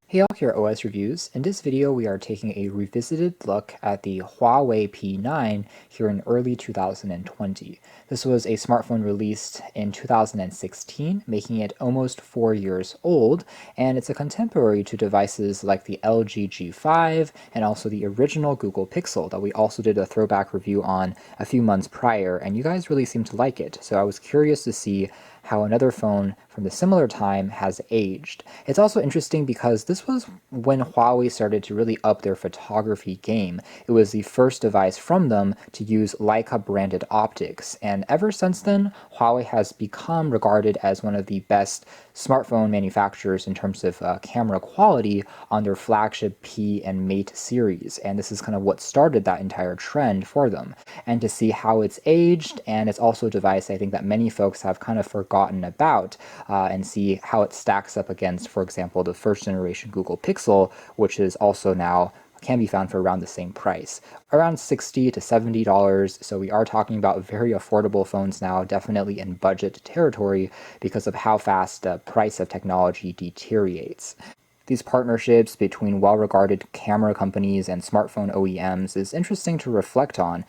Hey all, here at OS Reviews. In this video, we are taking a revisited look at the HUAWEI P9 here in early 2020. This was a smartphone released in 2016, making it almost 4 years old, and it's a contemporary to devices like the LG G5 and also the original Google Pixel that we also did a throwback review on a few months prior, and you guys really seemed to like it. So I was curious to see how another phone from the similar time has aged. It's also interesting because this was when Huawei started to really up their photography game. It was the first device from them to use Leica branded optics, and ever since then, Huawei has become regarded as one of the best smartphone manufacturers in terms of camera quality on their flagship P and Mate series, and this is kind of what started that entire trend for them. And to see how it's aged, and it's also a device I think that many folks have kind of forgotten about, and see how it stacks up against, for example, the first generation Google Pixel, which is also now can be found for around the same price, around $60 to $70. So we are talking about very affordable phones now, definitely in budget territory because of how fast the price of technology deteriorates. These partnerships between well-regarded camera companies and smartphone OEMs is interesting to reflect on,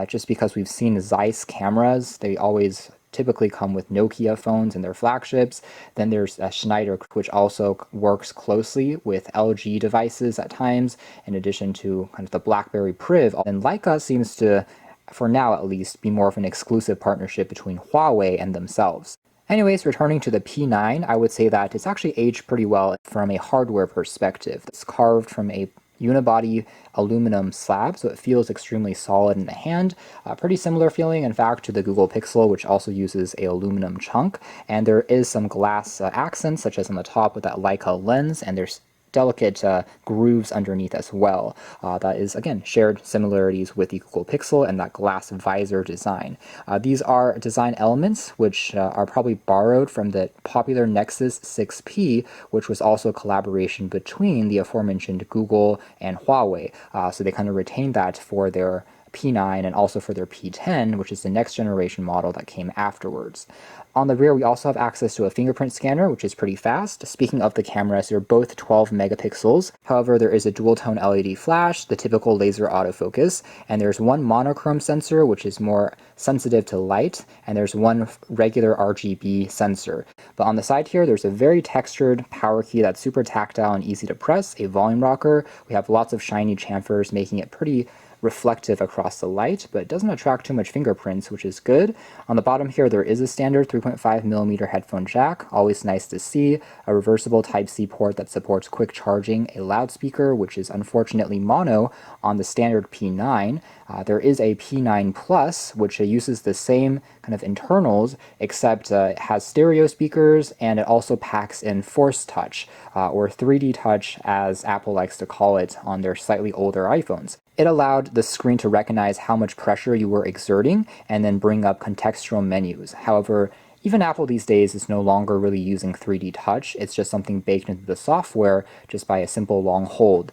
just because we've seen Zeiss cameras. They always typically come with Nokia phones in their flagships. Then there's Schneider, which also works closely with LG devices at times, in addition to kind of the BlackBerry Priv. And Leica seems to, for now at least, be more of an exclusive partnership between Huawei and themselves. Anyways, returning to the P9, I would say that it's actually aged pretty well from a hardware perspective. It's carved from a unibody aluminum slab, so it feels extremely solid in the hand. Pretty similar feeling, in fact, to the Google Pixel, which also uses a aluminum chunk. And there is some glass accents, such as on the top with that Leica lens, and there's delicate grooves underneath as well. That is, again, shared similarities with the Google Pixel and that glass visor design. These are design elements which are probably borrowed from the popular Nexus 6P, which was also a collaboration between the aforementioned Google and Huawei. So they kind of retained that for their P9 and also for their P10, which is the next generation model that came afterwards. On the rear, we also have access to a fingerprint scanner, which is pretty fast. Speaking of the cameras, they're both 12 megapixels. However, there is a dual-tone LED flash, the typical laser autofocus, and there's one monochrome sensor, which is more sensitive to light, and there's one regular RGB sensor. But on the side here, there's a very textured power key that's super tactile and easy to press, a volume rocker. We have lots of shiny chamfers, making it pretty reflective across the light, but it doesn't attract too much fingerprints, which is good. On the bottom here, there is a standard 3.5mm headphone jack, always nice to see, a reversible Type-C port that supports quick charging, a loudspeaker, which is unfortunately mono on the standard P9. There is a P9 Plus, which uses the same kind of internals, except it has stereo speakers, and it also packs in Force Touch, or 3D Touch as Apple likes to call it on their slightly older iPhones. It allowed the screen to recognize how much pressure you were exerting and then bring up contextual menus. However, even Apple these days is no longer really using 3D Touch. It's just something baked into the software just by a simple long hold.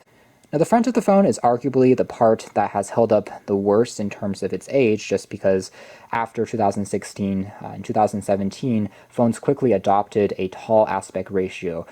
Now, the front of the phone is arguably the part that has held up the worst in terms of its age, just because after 2016 and 2017, phones quickly adopted a tall aspect ratio,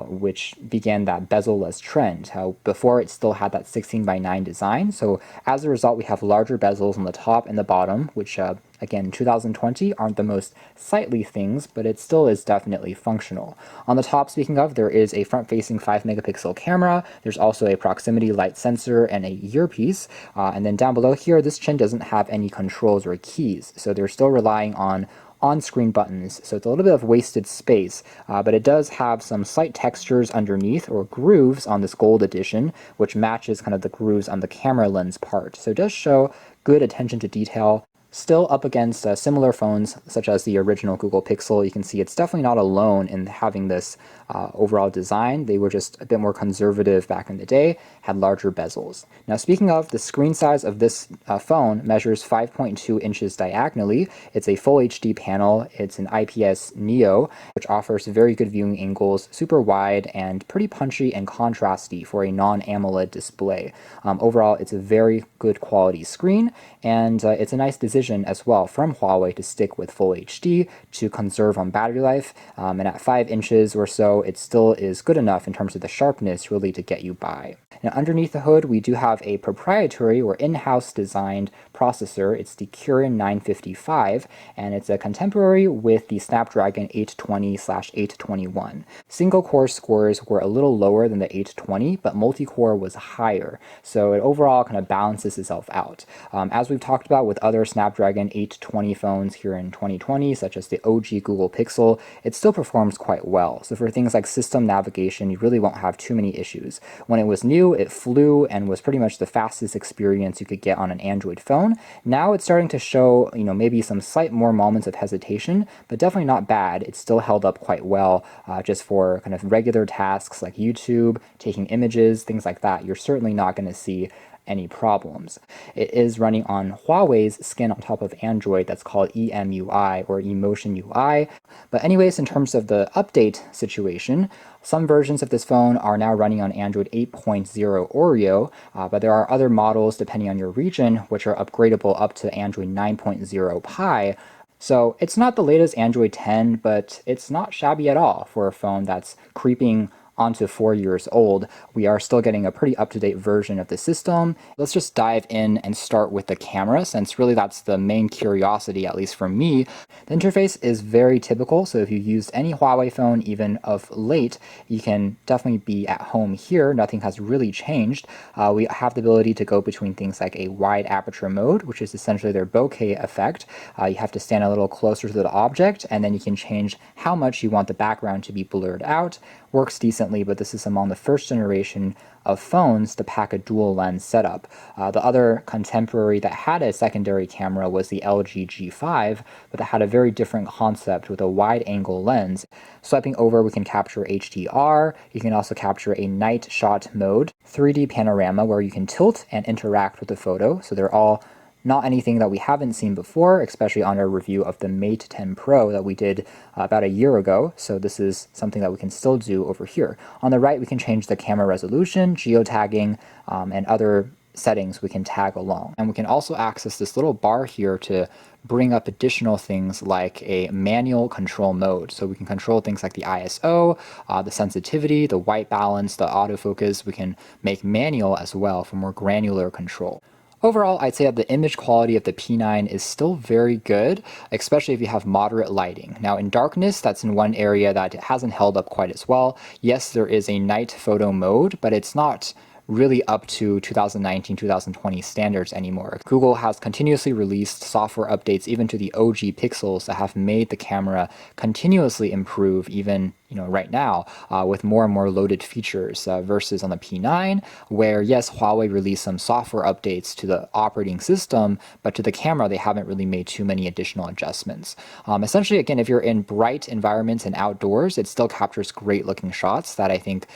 which began that bezel-less trend. Before, it still had that 16:9 design, so as a result, we have larger bezels on the top and the bottom, which again, in 2020 aren't the most sightly things, but it still is definitely functional. On the top, speaking of, there is a front-facing 5-megapixel camera. There's also a proximity light sensor and a earpiece. And then down below here, this chin doesn't have any controls or keys, so they're still relying on-screen buttons, so it's a little bit of wasted space, but it does have some slight textures underneath, or grooves, on this gold edition, which matches kind of the grooves on the camera lens part. So it does show good attention to detail. Still up against similar phones, such as the original Google Pixel. You can see it's definitely not alone in having this overall design. They were just a bit more conservative back in the day, had larger bezels. Now, speaking of, the screen size of this phone measures 5.2 inches diagonally. It's a full HD panel. It's an IPS-NEO, which offers very good viewing angles, super wide, and pretty punchy and contrasty for a non-AMOLED display. Overall, it's a very good quality screen, and it's a nice decision decision as well from Huawei to stick with Full HD to conserve on battery life, and at 5 inches or so, it still is good enough in terms of the sharpness really to get you by. Now underneath the hood, we do have a proprietary or in-house designed processor. It's the Kirin 955, and it's a contemporary with the Snapdragon 820/821. Single core scores were a little lower than the 820, but multi-core was higher, so it overall kind of balances itself out. As we've talked about with other Snapdragon 820 phones here in 2020, such as the OG Google Pixel, it still performs quite well. So for things like system navigation, you really won't have too many issues. When it was new, it flew and was pretty much the fastest experience you could get on an Android phone. Now it's starting to show, maybe some slight more moments of hesitation, but definitely not bad. It still held up quite well just for kind of regular tasks like YouTube, taking images, things like that. You're certainly not going to see any problems. It is running on Huawei's skin on top of Android that's called EMUI or Emotion UI. But anyways, in terms of the update situation, some versions of this phone are now running on Android 8.0 Oreo, but there are other models depending on your region which are upgradable up to Android 9.0 Pie. So it's not the latest Android 10, but it's not shabby at all for a phone that's creeping onto 4 years old. We are still getting a pretty up-to-date version of the system. Let's just dive in and start with the camera, since really that's the main curiosity, at least for me. The interface is very typical, so if you used any Huawei phone even of late, you can definitely be at home here. Nothing has really changed. We have the ability to go between things like a wide aperture mode, which is essentially their bokeh effect. You have to stand a little closer to the object, and then you can change how much you want the background to be blurred out. Works decently, but this is among the first generation of phones to pack a dual lens setup. The other contemporary that had a secondary camera was the LG G5, but that had a very different concept with a wide angle lens. Swiping over, we can capture HDR. You can also capture a night shot mode, 3D panorama where you can tilt and interact with the photo. So they're all not anything that we haven't seen before, especially on our review of the Mate 10 Pro that we did about a year ago. So this is something that we can still do over here. On the right, we can change the camera resolution, geotagging, and other settings we can tag along. And we can also access this little bar here to bring up additional things like a manual control mode. So we can control things like the ISO, the sensitivity, the white balance, the autofocus. We can make manual as well for more granular control. Overall, I'd say that the image quality of the P9 is still very good, especially if you have moderate lighting. Now in darkness, that's in one area that it hasn't held up quite as well. Yes, there is a night photo mode, but it's not really up to 2019-2020 standards anymore. Google has continuously released software updates even to the OG Pixels that have made the camera continuously improve even right now with more and more loaded features versus on the P9, where yes, Huawei released some software updates to the operating system, but to the camera they haven't really made too many additional adjustments. Essentially, again, if you're in bright environments and outdoors, it still captures great looking shots that I think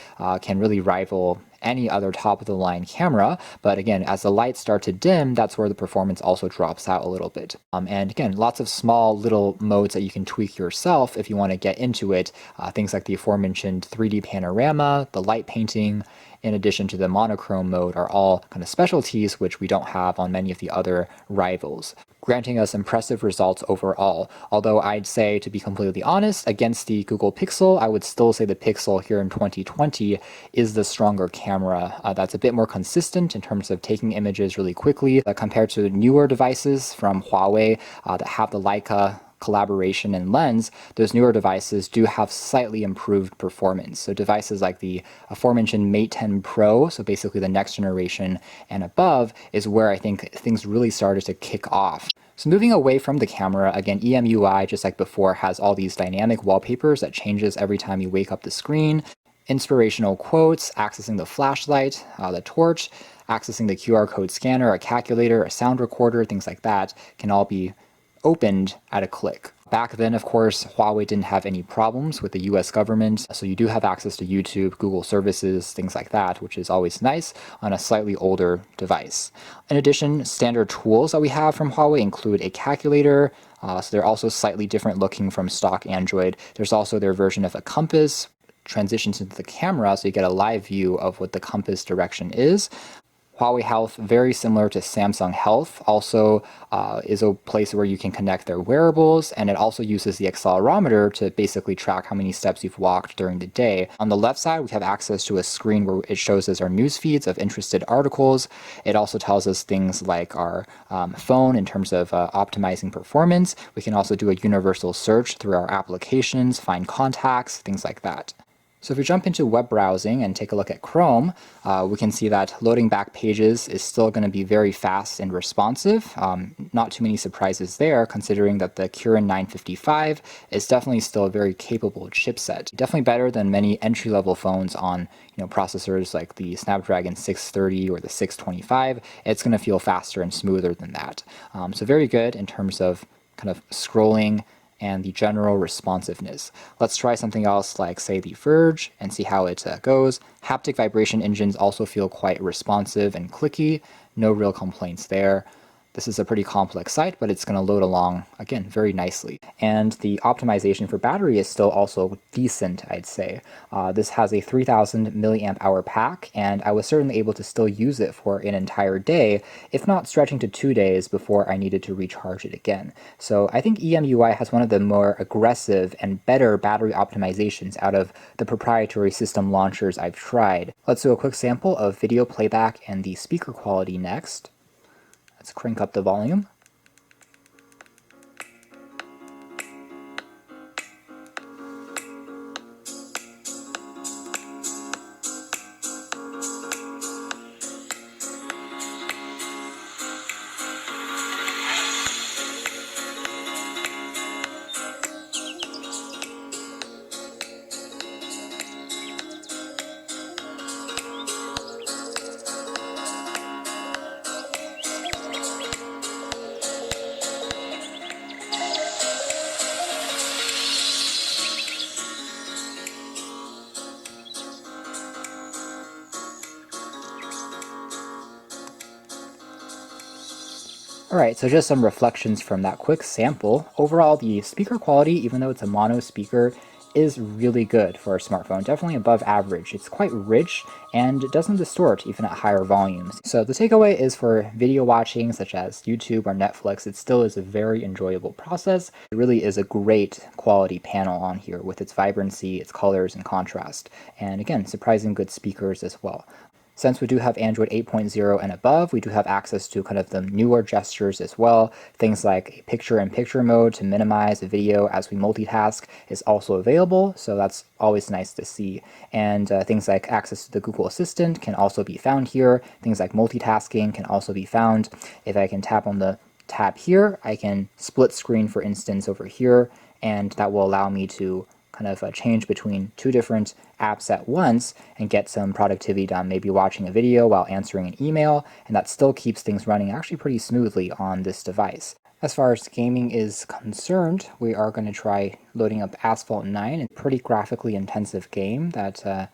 can really rival any other top-of-the-line camera. But again, as the lights start to dim, that's where the performance also drops out a little bit. And again, lots of small little modes that you can tweak yourself if you want to get into it. Things like the aforementioned 3D panorama, the light painting, in addition to the monochrome mode, are all kind of specialties which we don't have on many of the other rivals, granting us impressive results overall. Although I'd say, to be completely honest, against the Google Pixel, I would still say the Pixel here in 2020 is the stronger camera that's a bit more consistent in terms of taking images really quickly compared to newer devices from Huawei that have the Leica collaboration and lens. Those newer devices do have slightly improved performance. So devices like the aforementioned Mate 10 Pro, so basically the next generation and above, is where I think things really started to kick off. So moving away from the camera, again, EMUI, just like before, has all these dynamic wallpapers that changes every time you wake up the screen, inspirational quotes, accessing the flashlight, the torch, accessing the QR code scanner, a calculator, a sound recorder, things like that can all be opened at a click. Back then, of course, Huawei didn't have any problems with the US government, so you do have access to YouTube, Google services, things like that, which is always nice on a slightly older device. In addition, standard tools that we have from Huawei include a calculator, so they're also slightly different looking from stock Android. There's also their version of a compass, transitions into the camera so you get a live view of what the compass direction is. Huawei Health, very similar to Samsung Health, also is a place where you can connect their wearables, and it also uses the accelerometer to basically track how many steps you've walked during the day. On the left side, we have access to a screen where it shows us our news feeds of interested articles. It also tells us things like our phone in terms of optimizing performance. We can also do a universal search through our applications, find contacts, things like that. So if we jump into web browsing and take a look at Chrome, we can see that loading back pages is still going to be very fast and responsive. Not too many surprises there, considering that the Kirin 955 is definitely still a very capable chipset. Definitely better than many entry-level phones on processors like the Snapdragon 630 or the 625. It's going to feel faster and smoother than that. So very good in terms of kind of scrolling and the general responsiveness. Let's try something else like, say, the Verge and see how it goes. Haptic vibration engines also feel quite responsive and clicky. No real complaints there. This is a pretty complex site, but it's going to load along, again, very nicely. And the optimization for battery is still also decent, I'd say. This has a 3000 milliamp hour pack, and I was certainly able to still use it for an entire day, if not stretching to 2 days before I needed to recharge it again. So I think EMUI has one of the more aggressive and better battery optimizations out of the proprietary system launchers I've tried. Let's do a quick sample of video playback and the speaker quality next. Let's crank up the volume. Alright, so just some reflections from that quick sample. Overall, the speaker quality, even though it's a mono speaker, is really good for a smartphone, definitely above average. It's quite rich and it doesn't distort even at higher volumes. So the takeaway is for video watching such as YouTube or Netflix, it still is a very enjoyable process. It really is a great quality panel on here with its vibrancy, its colors and contrast. And again, surprising good speakers as well. Since we do have Android 8.0 and above, we do have access to kind of the newer gestures as well. Things like a picture-in-picture mode to minimize a video as we multitask is also available, so that's always nice to see. And things like access to the Google Assistant can also be found here. Things like multitasking can also be found. If I can tap on the tab here, I can split screen, for instance, over here, and that will allow me to kind of change between two different apps at once and get some productivity done, maybe watching a video while answering an email, and that still keeps things running actually pretty smoothly on this device. As far as gaming is concerned, we are going to try loading up Asphalt 9, a pretty graphically intensive game that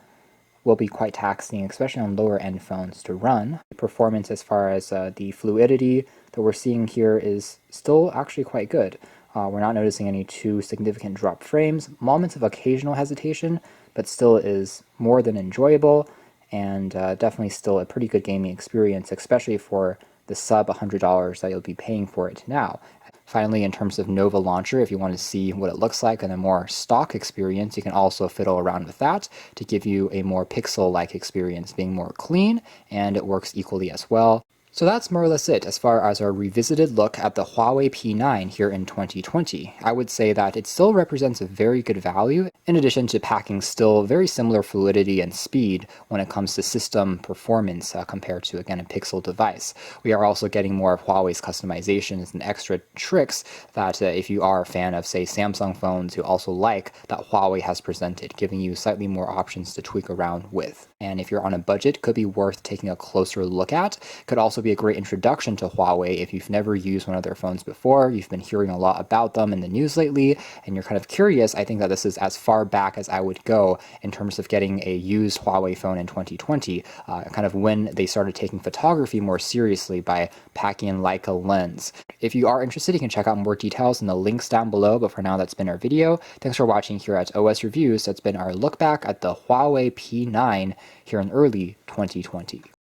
will be quite taxing, especially on lower end phones to run. Performance as far as the fluidity that we're seeing here is still actually quite good. We're not noticing any too significant drop frames, moments of occasional hesitation, but still is more than enjoyable, and definitely still a pretty good gaming experience, especially for the sub $100 that you'll be paying for it now. Finally, in terms of Nova Launcher, if you want to see what it looks like in a more stock experience, you can also fiddle around with that to give you a more pixel-like experience, being more clean, and it works equally as well. So that's more or less it as far as our revisited look at the Huawei P9 here in 2020. I would say that it still represents a very good value, in addition to packing still very similar fluidity and speed when it comes to system performance compared to, again, a Pixel device. We are also getting more of Huawei's customizations and extra tricks that if you are a fan of, say, Samsung phones, you also like that Huawei has presented, giving you slightly more options to tweak around with. And if you're on a budget, could be worth taking a closer look at. Could also be a great introduction to Huawei if you've never used one of their phones before, you've been hearing a lot about them in the news lately, and you're kind of curious. I think that this is as far back as I would go in terms of getting a used Huawei phone in 2020, kind of when they started taking photography more seriously by packing in Leica lens. If you are interested, you can check out more details in the links down below, but for now, that's been our video. Thanks for watching here at OS Reviews. That's been our look back at the Huawei P9 here in early 2020.